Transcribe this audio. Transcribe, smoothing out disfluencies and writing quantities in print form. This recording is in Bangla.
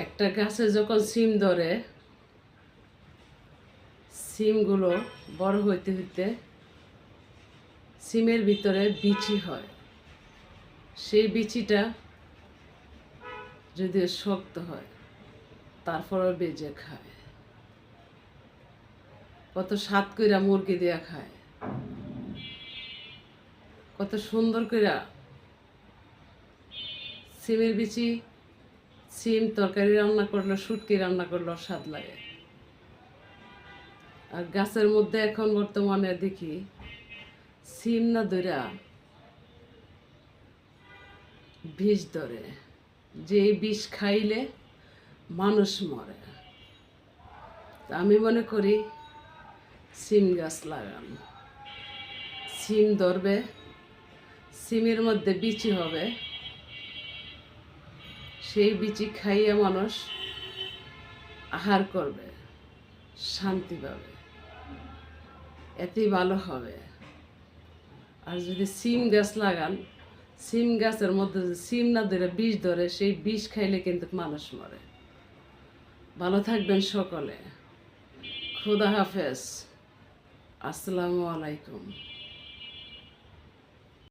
একটা গাছে যখন সিম ধরে, সিমগুলো বড় হইতে হইতে সিমের ভিতরে বিচি হয়। সেই বিচিটা যদি শক্ত হয় তারপরও বেজে খায়। কত স্বাদ কইরা মুরগি দিয়া খায়, কত সুন্দর কইরা সিমের বিচি, সিম তরকারি রান্না করলো, শুটকি রান্না করলো, স্বাদ লাগে। আর গাছের মধ্যে এখন বর্তমানে দেখি সিম না ধইরা বিষ ধরে, যে বিষ খাইলে মানুষ মরে। আমি মনে করি সিম গাছ লাগান, সিম ধরবে, সিমের মধ্যে বিচি হবে, সেই বিচি খাইয়ে মানুষ আহার করবে, শান্তি পাবে, এতেই ভালো হবে। আর যদি সিম গাছ লাগান, সিম গাছের মধ্যে যদি সিম না ধরে বিষ ধরে, সেই বিষ খাইলে কিন্তু মানুষ মরে। ভালো থাকবেন সকলে। খুদা হাফেজ। আসসালামু আলাইকুম।